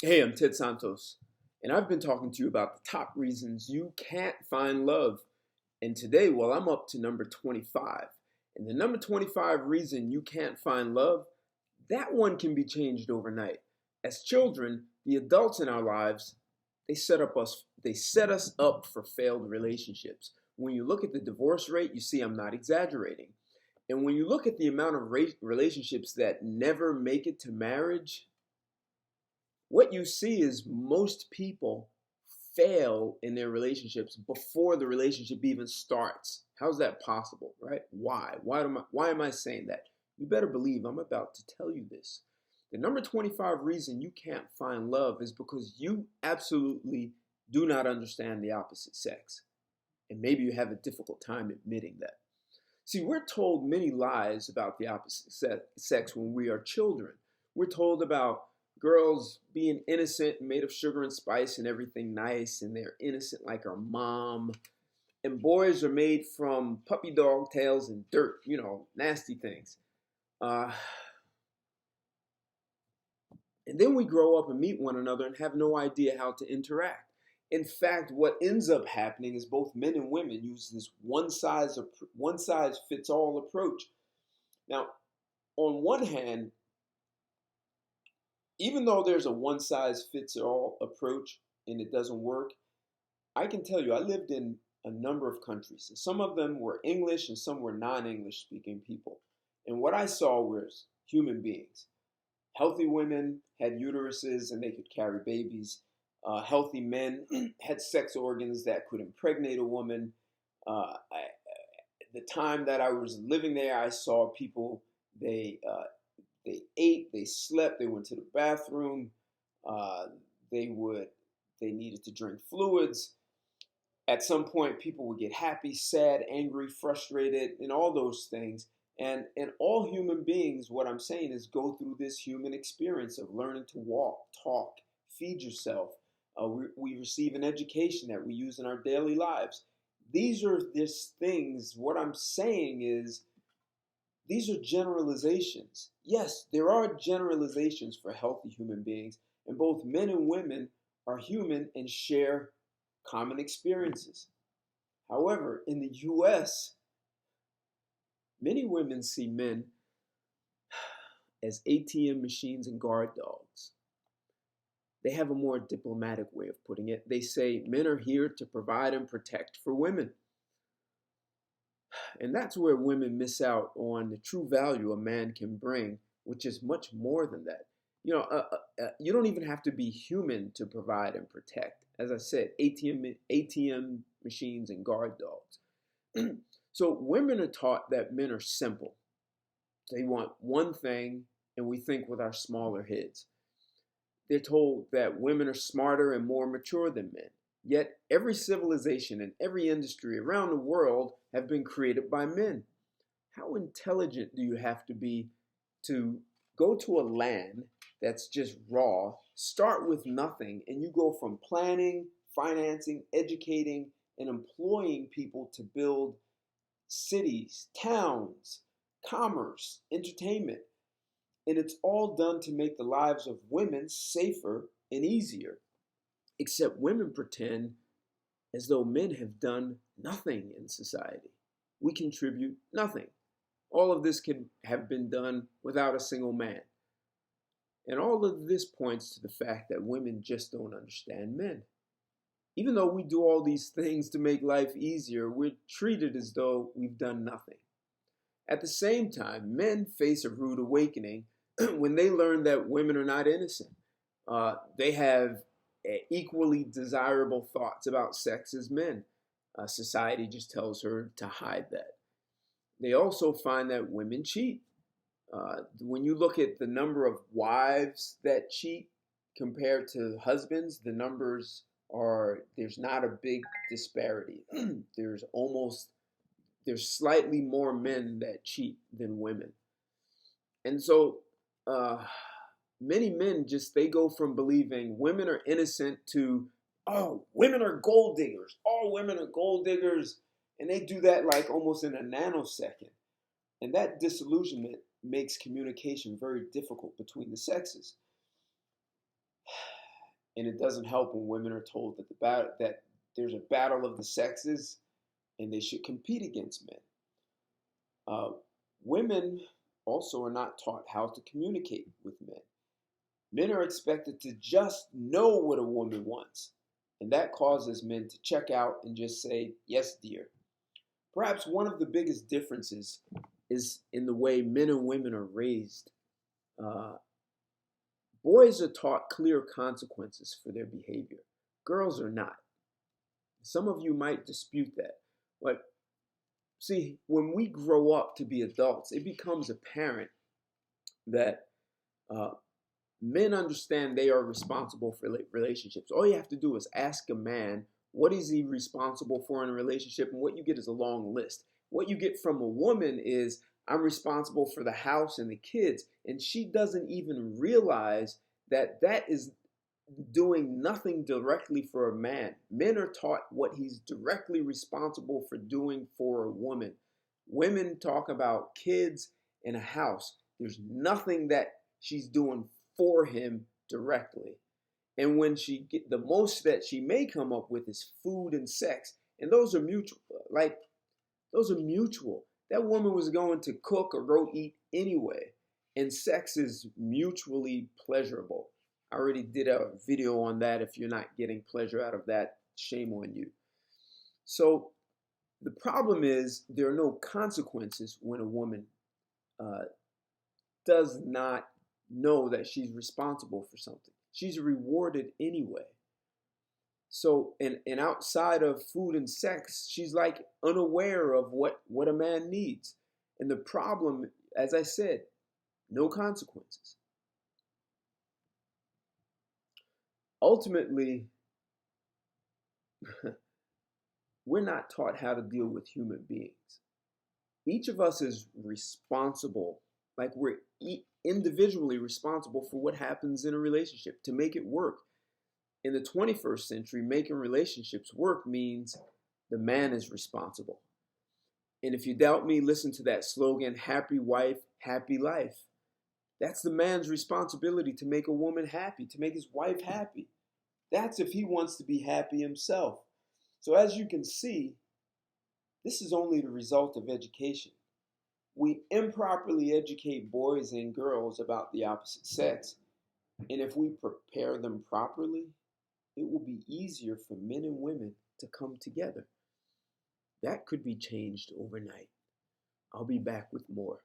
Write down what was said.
Hey, I'm Ted Santos, and I've been talking to you about the top reasons you can't find love. And today, well, I'm up to number 25. And the number 25 reason you can't find love, that one can be changed overnight. As children, the adults in our lives, they set us up for failed relationships. When you look at the divorce rate, you see I'm not exaggerating. And when you look at the amount of relationships that never make it to marriage, what you see is most people fail in their relationships before the relationship even starts. How's that possible, right? Why? Why am I saying that? You better believe I'm about to tell you this. The number 25 reason you can't find love is because you absolutely do not understand the opposite sex. And maybe you have a difficult time admitting that. See, we're told many lies about the opposite sex when we are children. We're told about girls being innocent and made of sugar and spice and everything nice, and they're innocent like our mom. And boys are made from puppy dog tails and dirt, nasty things. Uh, and then we grow up and meet one another and have no idea how to interact. In fact, what ends up happening is both men and women use this one size fits all approach. Now, on one hand, even though there's a one size fits all approach and it doesn't work, I can tell you I lived in a number of countries. And some of them were English and some were non-English speaking people. And what I saw was human beings. Healthy women had uteruses and they could carry babies. Healthy men had sex organs that could impregnate a woman. The time that I was living there, I saw people, they ate, they slept, they went to the bathroom, uh, they would they needed to drink fluids. At some point, people would get happy, sad, angry, frustrated, and all those things. And all human beings, what I'm saying is, go through this human experience of learning to walk, talk, feed yourself. We receive an education that we use in our daily lives. These are these things. What I'm saying is, these are generalizations. Yes, there are generalizations for healthy human beings, and both men and women are human and share common experiences. However, in the US, many women see men as ATM machines and guard dogs. They have a more diplomatic way of putting it. They say men are here to provide and protect for women. And that's where women miss out on the true value a man can bring, which is much more than that. You don't even have to be human to provide and protect. As I said, ATM machines and guard dogs. So women are taught that men are simple. They want one thing, and we think with our smaller heads. They're told that women are smarter and more mature than men. Yet every civilization and every industry around the world have been created by men. How intelligent do you have to be to go to a land that's just raw, start with nothing, and you go from planning, financing, educating, and employing people to build cities, towns, commerce, entertainment. And it's all done to make the lives of women safer and easier. Except women pretend as though men have done nothing in society. We contribute nothing. All of this could have been done without a single man. And all of this points to the fact that women just don't understand men. Even though we do all these things to make life easier, we're treated as though we've done nothing. At the same time, men face a rude awakening when they learn that women are not innocent. They have equally desirable thoughts about sex as men. Society just tells her to hide that. They also find that women cheat. When you look at the number of wives that cheat compared to husbands, there's not a big disparity. there's almost, there's slightly more men that cheat than women. And so, many men they go from believing women are innocent to, oh, women are gold diggers. All women are gold diggers. And they do that like almost in a nanosecond. And that disillusionment makes communication very difficult between the sexes. And it doesn't help when women are told that there's a battle of the sexes and they should compete against men. Uh, Women also are not taught how to communicate with men. Men are expected to just know what a woman wants, and that causes men to check out and just say, "Yes, dear." Perhaps one of the biggest differences is in the way men and women are raised. Uh, Boys are taught clear consequences for their behavior. Girls are not. Some of you might dispute that. But see, when we grow up to be adults, it becomes apparent that uh, men understand they are responsible for relationships. All you have to do is ask a man what is he responsible for in a relationship, and what you get is a long list. What you get from a woman is, I'm responsible for the house and the kids, and she doesn't even realize that that is doing nothing directly for a man. Men are taught what he's directly responsible for doing for a woman. Women talk about kids and a house. There's nothing that she's doing for him directly. And when she get the most that she may come up with is food and sex, and those are mutual. Like those are mutual. That woman was going to cook or go eat anyway, and sex is mutually pleasurable. I already did a video on that. If you're not getting pleasure out of that, shame on you. So the problem is there are no consequences when a woman uh, does not know that she's responsible for something. She's rewarded anyway. So, and outside of food and sex, she's like unaware of what a man needs. And the problem, as I said, no consequences. Ultimately, we're not taught how to deal with human beings. Each of us is responsible, like we're individually responsible for what happens in a relationship to make it work. In the 21st century, making relationships work means the man is responsible. And if you doubt me, listen to that slogan, happy wife, happy life. That's the man's responsibility to make a woman happy, to make his wife happy. That's if he wants to be happy himself. So as you can see, this is only the result of education. We improperly educate boys and girls about the opposite sex, and if we prepare them properly, it will be easier for men and women to come together. That could be changed overnight. I'll be back with more.